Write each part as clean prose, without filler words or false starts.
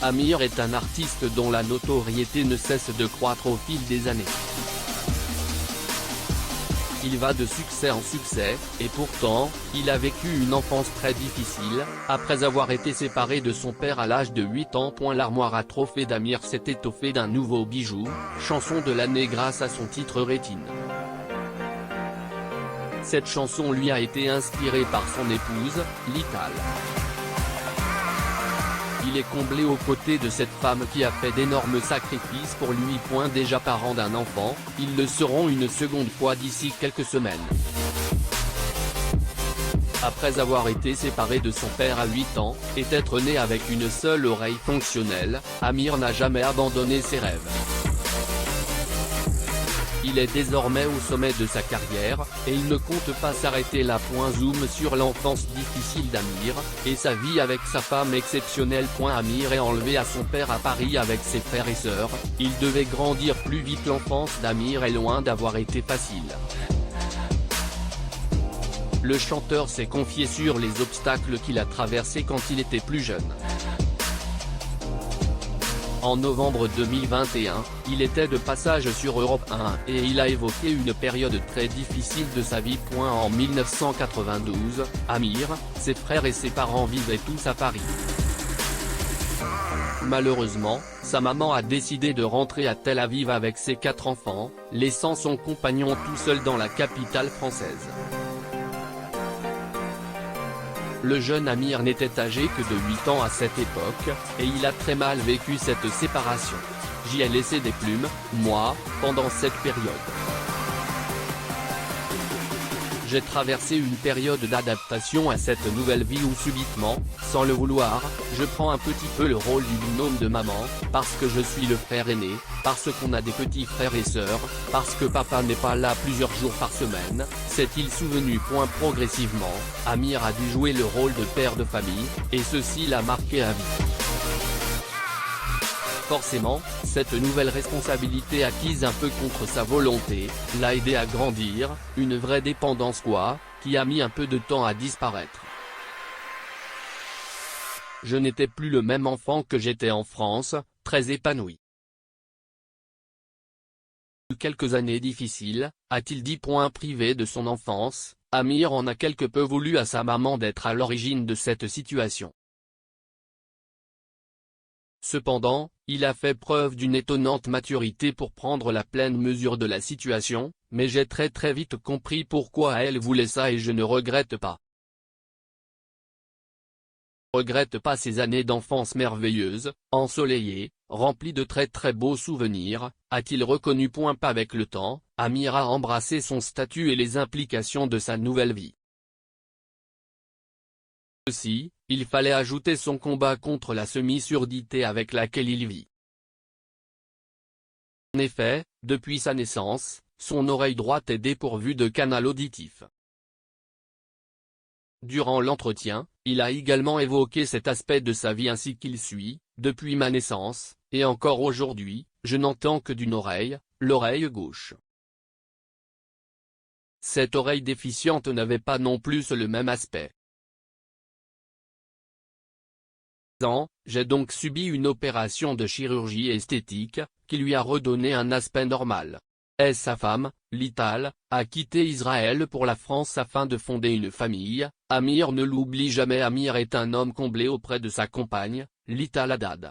Amir est un artiste dont la notoriété ne cesse de croître au fil des années. Il va de succès en succès, et pourtant, il a vécu une enfance très difficile, après avoir été séparé de son père à l'âge de 8 ans. L'armoire à trophées d'Amir s'est étoffée d'un nouveau bijou, chanson de l'année grâce à son titre Rétine. Cette chanson lui a été inspirée par son épouse, Lital. Il est comblé aux côtés de cette femme qui a fait d'énormes sacrifices pour lui. Déjà parent d'un enfant, ils le seront une seconde fois d'ici quelques semaines. Après avoir été séparé de son père à 8 ans, et être né avec une seule oreille fonctionnelle, Amir n'a jamais abandonné ses rêves. Il est désormais au sommet de sa carrière, et il ne compte pas s'arrêter là. Zoom sur l'enfance difficile d'Amir, et sa vie avec sa femme exceptionnelle. Amir est enlevé à son père à Paris avec ses frères et sœurs, il devait grandir plus vite. L'enfance d'Amir est loin d'avoir été facile. Le chanteur s'est confié sur les obstacles qu'il a traversés quand il était plus jeune. En novembre 2021, il était de passage sur Europe 1 et il a évoqué une période très difficile de sa vie. En 1992, Amir, ses frères et ses parents vivaient tous à Paris. Malheureusement, sa maman a décidé de rentrer à Tel Aviv avec ses 4 enfants, laissant son compagnon tout seul dans la capitale française. Le jeune Amir n'était âgé que de 8 ans à cette époque, et il a très mal vécu cette séparation. J'y ai laissé des plumes, moi, pendant cette période. J'ai traversé une période d'adaptation à cette nouvelle vie où subitement, sans le vouloir, je prends un petit peu le rôle du binôme de maman, parce que je suis le frère aîné, parce qu'on a des petits frères et sœurs, parce que papa n'est pas là plusieurs jours par semaine, s'est-il souvenu. Progressivement, Amir a dû jouer le rôle de père de famille, et ceci l'a marqué à vie. Forcément, cette nouvelle responsabilité acquise un peu contre sa volonté, l'a aidé à grandir, une vraie dépendance qui a mis un peu de temps à disparaître. Je n'étais plus le même enfant que j'étais en France, très épanoui. Quelques années difficiles, a-t-il dit. Privé de son enfance, Amir en a quelque peu voulu à sa maman d'être à l'origine de cette situation. Cependant, il a fait preuve d'une étonnante maturité pour prendre la pleine mesure de la situation, mais j'ai très vite compris pourquoi elle voulait ça et je ne regrette pas. Je ne regrette pas ces années d'enfance merveilleuses, ensoleillées, remplies de très beaux souvenirs, a-t-il reconnu. Pas avec le temps, Amir a embrassé son statut et les implications de sa nouvelle vie. Aussi, il fallait ajouter son combat contre la semi-surdité avec laquelle il vit. En effet, depuis sa naissance, son oreille droite est dépourvue de canal auditif. Durant l'entretien, il a également évoqué cet aspect de sa vie ainsi qu'il suit, depuis ma naissance, et encore aujourd'hui, je n'entends que d'une oreille, l'oreille gauche. Cette oreille déficiente n'avait pas non plus le même aspect. J'ai donc subi une opération de chirurgie esthétique, qui lui a redonné un aspect normal. Et sa femme, Lital, a quitté Israël pour la France afin de fonder une famille. Amir ne l'oublie jamais. Amir est un homme comblé auprès de sa compagne, Lital Haddad.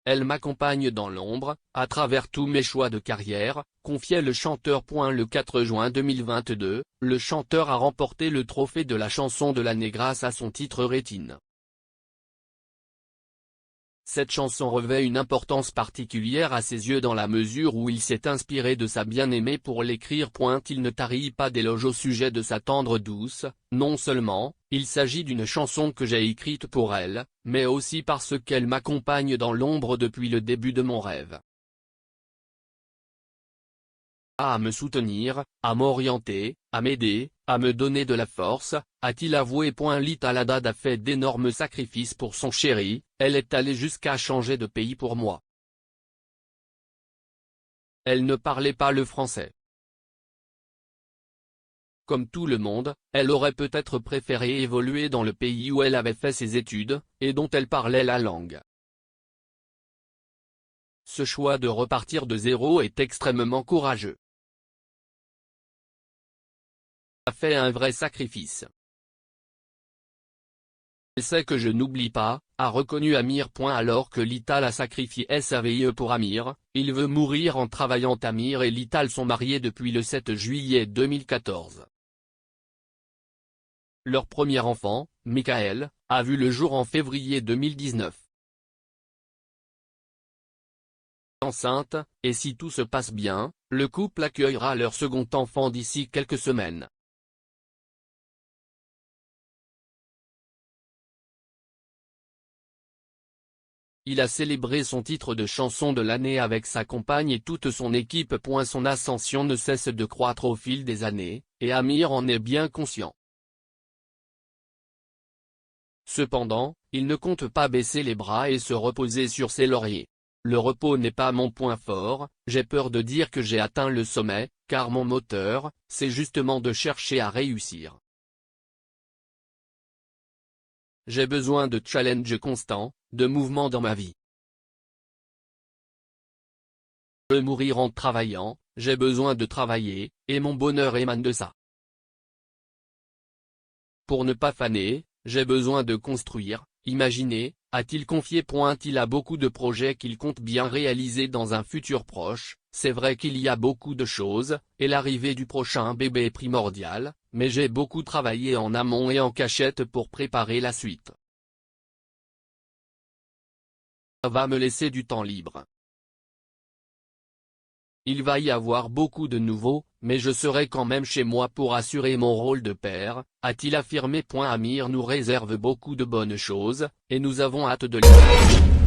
Elle m'accompagne dans l'ombre, à travers tous mes choix de carrière, confiait le chanteur. Le 4 juin 2022, le chanteur a remporté le trophée de la chanson de l'année grâce à son titre Rétine. Cette chanson revêt une importance particulière à ses yeux dans la mesure où il s'est inspiré de sa bien-aimée pour l'écrire. Il ne tarit pas d'éloges au sujet de sa tendre douce, non seulement, il s'agit d'une chanson que j'ai écrite pour elle, mais aussi parce qu'elle m'accompagne dans l'ombre depuis le début de mon rêve. à me soutenir, à m'orienter, à m'aider, à me donner de la force, a-t-il avoué. Lita Haddad a fait d'énormes sacrifices pour son chéri, elle est allée jusqu'à changer de pays pour moi. Elle ne parlait pas le français. Comme tout le monde, elle aurait peut-être préféré évoluer dans le pays où elle avait fait ses études, et dont elle parlait la langue. Ce choix de repartir de zéro est extrêmement courageux. A fait un vrai sacrifice. Elle sait que je n'oublie pas, a reconnu Amir. Alors que Lita l'a sacrifié sa vie pour Amir, il veut mourir en travaillant. Amir et Lita sont mariés depuis le 7 juillet 2014. Leur premier enfant, Michael, a vu le jour en février 2019. Enceinte, et si tout se passe bien, le couple accueillera leur second enfant d'ici quelques semaines. Il a célébré son titre de chanson de l'année avec sa compagne et toute son équipe. Son ascension ne cesse de croître au fil des années, et Amir en est bien conscient. Cependant, il ne compte pas baisser les bras et se reposer sur ses lauriers. Le repos n'est pas mon point fort, j'ai peur de dire que j'ai atteint le sommet, car mon moteur, c'est justement de chercher à réussir. J'ai besoin de challenges constants, de mouvements dans ma vie. Je veux mourir en travaillant, j'ai besoin de travailler, et mon bonheur émane de ça. Pour ne pas faner, j'ai besoin de construire, imaginer, a-t-il confié. Il a beaucoup de projets qu'il compte bien réaliser dans un futur proche. C'est vrai qu'il y a beaucoup de choses, et l'arrivée du prochain bébé est primordiale, mais j'ai beaucoup travaillé en amont et en cachette pour préparer la suite. Ça va me laisser du temps libre. Il va y avoir beaucoup de nouveaux, mais je serai quand même chez moi pour assurer mon rôle de père, a-t-il affirmé. Amir nous réserve beaucoup de bonnes choses, et nous avons hâte de les vivre.